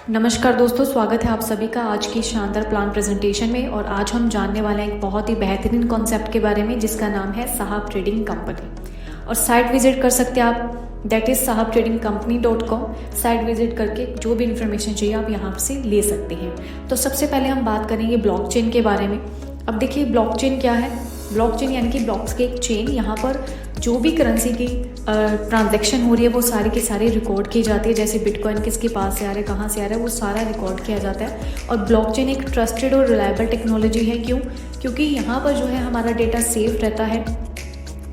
नमस्कार दोस्तों, स्वागत है आप सभी का आज की शानदार प्लान प्रेजेंटेशन में। और आज हम जानने वाले हैं एक बहुत ही बेहतरीन कॉन्सेप्ट के बारे में जिसका नाम है साहब ट्रेडिंग कंपनी। और साइट विजिट कर सकते हैं आप, that is sahabtradingcompany.com। Site visit करके जो भी इन्फॉर्मेशन चाहिए आप यहाँ से ले सकते हैं। तो सबसे पहले हम बात करेंगे ब्लॉकचेन के बारे में। अब देखिए ब्लॉकचेन क्या है। ब्लॉकचेन यानी कि ब्लॉक्स की एक चेन, यहाँ पर जो भी करेंसी की ट्रांजैक्शन हो रही है वो सारी की सारी रिकॉर्ड की जाती है। जैसे बिटकॉइन किसके पास से आ रहा है, कहाँ से आ रहा है, वो सारा रिकॉर्ड किया जाता है। और ब्लॉकचेन एक ट्रस्टेड और रिलायबल टेक्नोलॉजी है। क्यों? क्योंकि यहाँ पर जो है हमारा डेटा सेफ रहता है,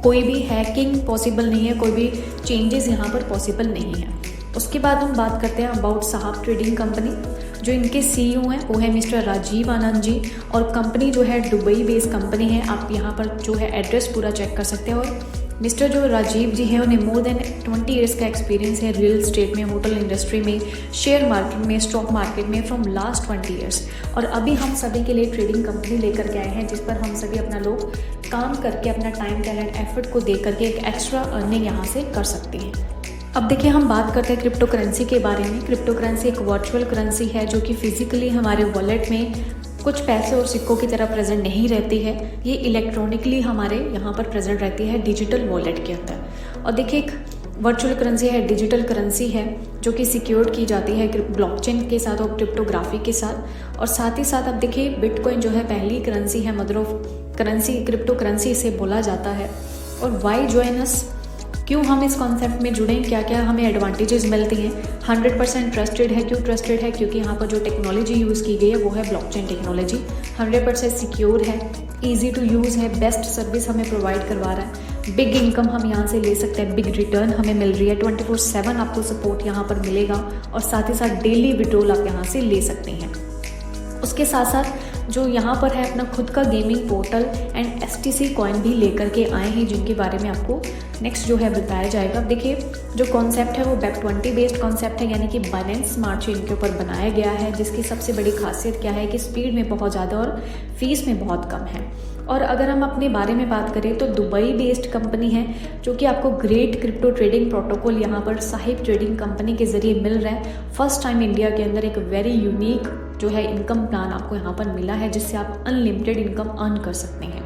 कोई भी हैकिंग पॉसिबल नहीं है, कोई भी चेंजेस यहाँ पर पॉसिबल नहीं है। उसके बाद हम बात करते हैं अबाउट साहब ट्रेडिंग कंपनी। जो इनके CEO हैं वो है मिस्टर राजीव आनंद जी। और कंपनी जो है दुबई बेस्ड कंपनी है। आप यहाँ पर जो है एड्रेस पूरा चेक कर सकते हैं। और मिस्टर जो राजीव जी हैं उन्हें मोर देन 20 ईयर्स का एक्सपीरियंस है रियल एस्टेट में, होटल इंडस्ट्री में, शेयर मार्केट में, स्टॉक मार्केट में फ्रॉम लास्ट 20 ईयर्स। और अभी हम सभी के लिए ट्रेडिंग कंपनी लेकर के आए हैं जिस पर हम सभी अपना लोग काम करके अपना टाइम, टैलेंट, एफर्ट को दे करके एक एक्स्ट्रा अर्निंग यहाँ से कर सकते हैं। अब देखिए हम बात करते हैं क्रिप्टो करेंसी के बारे में। क्रिप्टो करेंसी एक वर्चुअल करेंसी है जो कि फिजिकली हमारे वॉलेट में कुछ पैसे और सिक्कों की तरह प्रेजेंट नहीं रहती है। ये इलेक्ट्रॉनिकली हमारे यहाँ पर प्रेजेंट रहती है डिजिटल वॉलेट के अंदर। और देखिए एक वर्चुअल करेंसी है, डिजिटल करेंसी है जो कि सिक्योर्ड की जाती है ब्लॉकचेन के साथ और क्रिप्टोग्राफी के साथ। और साथ ही साथ अब देखिए बिटकॉइन जो है पहली करेंसी है, mother of currency, crypto currency इसे बोला जाता है। और वाई जॉइन अस, क्यों हम इस कॉन्सेप्ट में जुड़ें, क्या क्या हमें एडवांटेजेस मिलती हैं। 100% ट्रस्टेड है। क्यों ट्रस्टेड है? क्योंकि यहाँ पर जो टेक्नोलॉजी यूज़ की गई है वो है ब्लॉकचेन टेक्नोलॉजी। 100% सिक्योर है, इजी टू यूज़ है, बेस्ट सर्विस हमें प्रोवाइड करवा रहा है। बिग इनकम हम यहाँ से ले सकते हैं, बिग रिटर्न हमें मिल रही है। 24/7 आपको सपोर्ट यहाँ पर मिलेगा। और साथ ही साथ डेली विड्रॉल आप यहाँ से ले सकते हैं। उसके साथ साथ जो यहाँ पर है अपना खुद का gaming portal and STC coin भी लेकर के आए हैं जिनके बारे में आपको नेक्स्ट जो है बताया जाएगा। देखिए जो कॉन्सेप्ट है वो Web20 बेस्ड कॉन्सेप्ट है, यानी कि बाइनेंस स्मार्ट चेन के ऊपर बनाया गया है। जिसकी सबसे बड़ी खासियत क्या है कि स्पीड में बहुत ज़्यादा और फीस में बहुत कम है। और अगर हम अपने बारे में बात करें तो दुबई बेस्ड कंपनी है जो कि आपको ग्रेट क्रिप्टो ट्रेडिंग प्रोटोकॉल यहाँ पर साहिब ट्रेडिंग कंपनी के जरिए मिल रहा है। फर्स्ट टाइम इंडिया के अंदर एक वेरी यूनिक जो है इनकम प्लान आपको यहाँ पर मिला है जिससे आप अनलिमिटेड इनकम अर्न कर सकते हैं,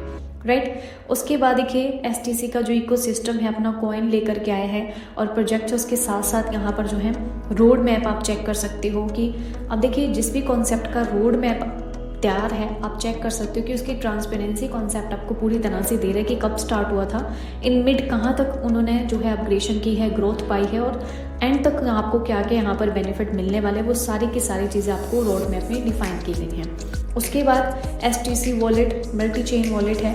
राइट। उसके बाद देखिए STC का जो इकोसिस्टम है अपना कॉइन लेकर के आया है और प्रोजेक्ट उसके साथ साथ यहाँ पर जो है रोड मैप आप चेक कर सकते हो कि अब देखिए जिस भी कॉन्सेप्ट का रोड मैप तैयार है आप चेक कर सकते हो कि उसकी ट्रांसपेरेंसी कॉन्सेप्ट आपको पूरी तरह से दे रहा है कि कब स्टार्ट हुआ था, इन मिड कहाँ तक उन्होंने जो है अपग्रेडेशन की है, ग्रोथ पाई है, और एंड तक आपको क्या क्या यहाँ पर बेनिफिट मिलने वाले, वो सारी की सारी चीज़ें आपको रोड मैप में डिफाइन की गई हैं। उसके बाद STC wallet multi chain wallet है,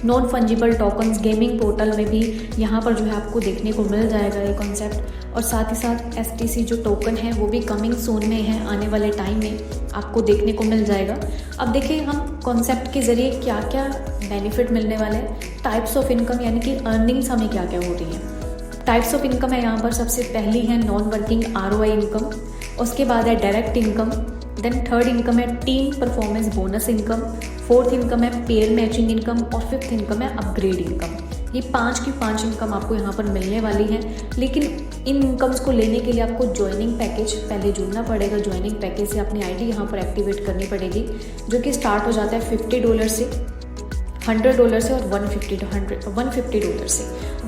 non fungible tokens gaming portal में भी यहाँ पर जो है आपको देखने को मिल जाएगा ये कॉन्सेप्ट। और साथ ही साथ STC जो टोकन है वो भी कमिंग सून में है, आने वाले टाइम में आपको देखने को मिल जाएगा। अब देखिए हम कॉन्सेप्ट के ज़रिए क्या क्या बेनिफिट मिलने वाले हैं। टाइप्स ऑफ इनकम यानी कि अर्निंग्स हमें क्या क्या हो रही हैं। टाइप्स ऑफ इनकम है यहाँ पर सबसे पहली है नॉन वर्किंग ROI इनकम, उसके बाद है direct income, then third income है team performance bonus income, fourth income है पेयर मैचिंग इनकम और फिफ्थ इनकम है अपग्रेड इनकम। ये 5 की 5 इनकम आपको यहाँ पर मिलने वाली है। लेकिन इन इनकम्स को लेने के लिए आपको ज्वाइनिंग पैकेज पहले जुड़ना पड़ेगा। ज्वाइनिंग पैकेज से अपनी ID यहाँ पर एक्टिवेट करनी पड़ेगी जो कि स्टार्ट हो जाता है $50 से, $100 से और $150 से।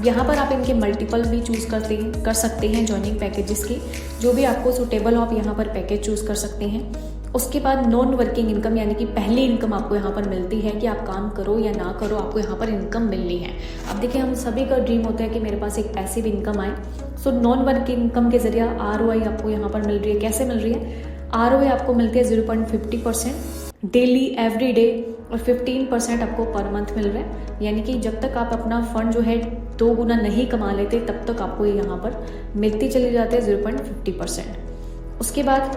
यहाँ पर आप इनके मल्टीपल भी चूज़ कर सकते हैं ज्वाइनिंग पैकेजेस की, जो भी आपको सूटेबल हो आप यहाँ पर पैकेज चूज़ कर सकते हैं। उसके बाद नॉन वर्किंग इनकम यानी कि पहली इनकम आपको यहाँ पर मिलती है कि आप काम करो या ना करो आपको यहाँ पर इनकम मिलनी है। अब देखिए हम सभी का ड्रीम होता है कि मेरे पास एक पैसिव इनकम आए। सो नॉन वर्किंग इनकम के जरिए ROI आपको यहाँ पर मिल रही है। कैसे मिल रही है? ROI आपको मिलती है 0.50% डेली एवरी डे और 15% आपको पर मंथ मिल रहा है। यानी कि जब तक आप अपना फंड जो है 2 गुना नहीं कमा लेते तब तक आपको यहाँ पर मिलती चली जाती है 0.50%। उसके बाद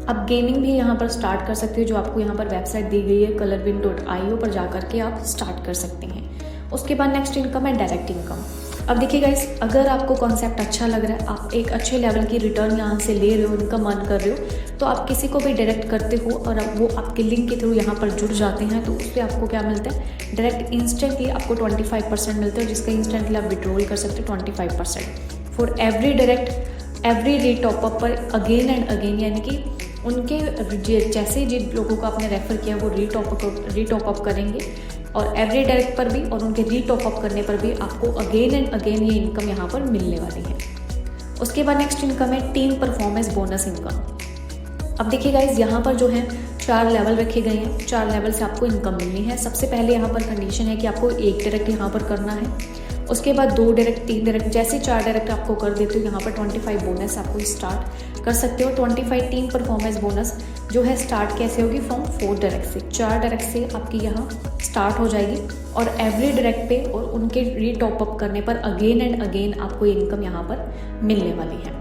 आप गेमिंग भी यहाँ पर स्टार्ट कर सकते हो, जो आपको यहाँ पर वेबसाइट दी गई है colorwin.io पर जाकर के आप स्टार्ट कर सकते हैं। उसके बाद नेक्स्ट इनकम है डायरेक्ट इनकम। अब देखिए गाइस, अगर आपको कॉन्सेप्ट अच्छा लग रहा है, आप एक अच्छे लेवल की रिटर्न यहाँ से ले रहे हो, इनकम अर्न कर रहे हो, तो आप किसी को भी डायरेक्ट करते हो और अब वो आपके लिंक के थ्रू यहाँ पर जुड़ जाते हैं, तो उस पर आपको क्या मिलता है? डायरेक्ट इंस्टेंटली आपको 25% मिलता है, जिसका इंस्टेंटली आप विड्रॉल कर सकते हो 25%। For every direct every re-top-up पर अगेन एंड अगेन, यानी कि उनके जैसे जिन लोगों को आपने रेफ़र किया वो रीटॉपअप करेंगे, और एवरी डायरेक्ट पर भी और उनके रीटॉपअप करने पर भी आपको अगेन एंड अगेन ये इनकम यहाँ पर मिलने वाली है। उसके बाद नेक्स्ट इनकम है टीम परफॉर्मेंस बोनस इनकम। अब देखिए गाइज, यहाँ पर जो है 4 लेवल रखे गए हैं, 4 लेवल से आपको इनकम मिलनी है। सबसे पहले यहाँ पर कंडीशन है कि आपको 1 डायरेक्ट यहाँ पर करना है, उसके बाद 2 डायरेक्ट, 3 डायरेक्ट, जैसे 4 डायरेक्ट आपको कर देते हो यहाँ पर 25 बोनस आपको स्टार्ट कर सकते हो। 25 टीम परफॉर्मेंस बोनस जो है स्टार्ट कैसे होगी, फ्रॉम 4 डायरेक्ट से, 4 डायरेक्ट से आपकी यहाँ स्टार्ट हो जाएगी, और एवरी डायरेक्ट पे और उनके रीटॉपअप करने पर अगेन एंड अगेन आपको इनकम यहाँ पर मिलने वाली है।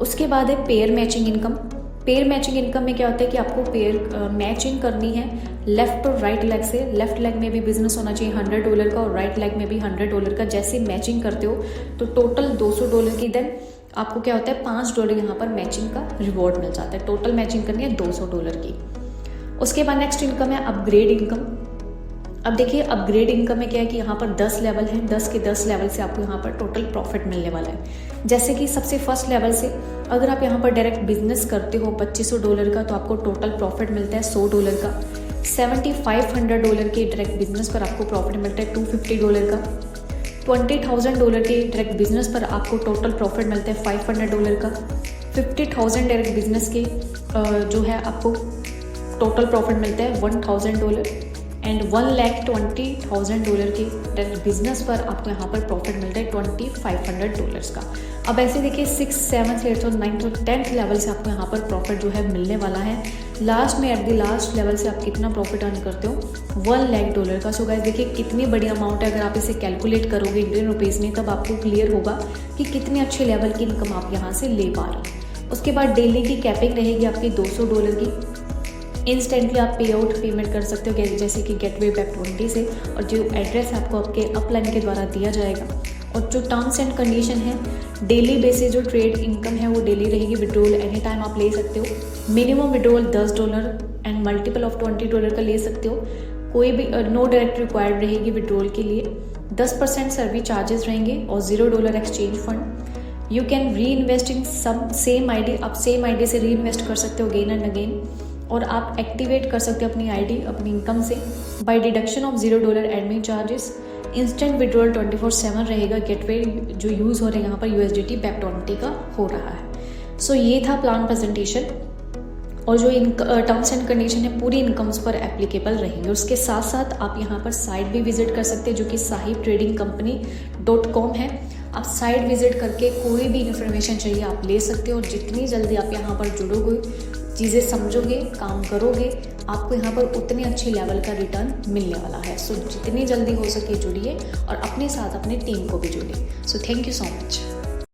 उसके बाद है pair matching income. Pair matching income में क्या होता है कि आपको पेयर मैचिंग करनी है लेफ्ट और राइट लेग से। लेफ्ट लेग में भी बिजनेस होना चाहिए $100 का, और राइट लेग में भी $100 का। जैसे मैचिंग करते हो तो टोटल $200 की, देन आपको क्या होता है $5 यहाँ पर मैचिंग का रिवॉर्ड मिल जाता है। टोटल मैचिंग करनी है $200 की। उसके बाद नेक्स्ट इनकम है अपग्रेड इनकम। अब देखिए अपग्रेड इनकम में क्या है कि यहाँ पर 10 लेवल हैं, 10 के 10 लेवल से आपको यहाँ पर टोटल प्रॉफिट मिलने वाला है। जैसे कि सबसे फर्स्ट लेवल से अगर आप यहाँ पर डायरेक्ट बिजनेस करते हो $2500 का, तो आपको टोटल प्रॉफिट मिलता है $100 का। $7500 के डायरेक्ट बिजनेस पर आपको प्रॉफिट मिलता है $250 का। $20,000 के डायरेक्ट बिजनेस पर आपको टोटल प्रॉफिट मिलता है $500 का। 50,000 डायरेक्ट बिजनेस के जो है आपको टोटल प्रॉफिट मिलता है $1,000, एंड $1,20,000 के डायरेक्ट बिजनेस पर आपको यहाँ पर प्रॉफिट मिलता है $2,500 का। अब ऐसे देखिए 6, 7, 8 और 9 और 10th लेवल से आपको यहाँ पर प्रॉफिट जो है मिलने वाला है। लास्ट में एट द लास्ट लेवल से आप कितना प्रॉफिट अर्न करते हो, $1,00,000 का। सो गाइस देखिए कितनी बड़ी अमाउंट है। अगर आप इसे कैलकुलेट करोगे इंडियन रुपीज़ में, तब आपको क्लियर होगा कि कितने अच्छे लेवल की इनकम आप यहाँ से ले पा रहे हैं। उसके बाद डेली की कैपिंग रहेगी आपकी $200 की। इंस्टेंटली आप पे आउट पेमेंट कर सकते हो, जैसे कि गेटवे बैक 20 से, और जो एड्रेस आपको आपके अपलाइन के द्वारा दिया जाएगा। और जो टर्म्स एंड कंडीशन है, डेली बेसिस जो ट्रेड इनकम है वो डेली रहेगी। विड्रॉल एनी टाइम आप ले सकते हो। Minimum withdrawal $10 and multiple of $20 का ले सकते हो। कोई भी नो डायरेक्ट रिक्वायर्ड रहेगी विड्रॉल के लिए। 10% सर्विस चार्जेस रहेंगे और $0 exchange fund. You can reinvest in some same ID, आप सेम आईडी से री इन्वेस्ट कर सकते हो अगेन एंड अगेन। और आप एक्टिवेट कर सकते हो अपनी आईडी अपनी इनकम से by deduction of $0 admin charges. Instant withdrawal 24/7 रहेगा। गेटवे जो यूज़ हो रहा है यहाँ पर USDT बैक 20 का हो रहा है। सो ये था प्लान प्रेजेंटेशन, और जो टर्म्स एंड कंडीशन है पूरी इनकम्स पर एप्लीकेबल रहेंगे। उसके साथ साथ आप यहाँ पर साइट भी विजिट कर सकते हैं, जो कि sahibtradingcompany.com है। आप साइट विजिट करके कोई भी इन्फॉर्मेशन चाहिए आप ले सकते हो, और जितनी जल्दी आप यहाँ पर जुड़ोगे, चीज़ें समझोगे, काम करोगे, आपको यहाँ पर उतने अच्छे लेवल का रिटर्न मिलने वाला है। सो जितनी जल्दी हो सके जुड़िए, और अपने साथ अपने टीम को भी जोड़िए। So thank you so much.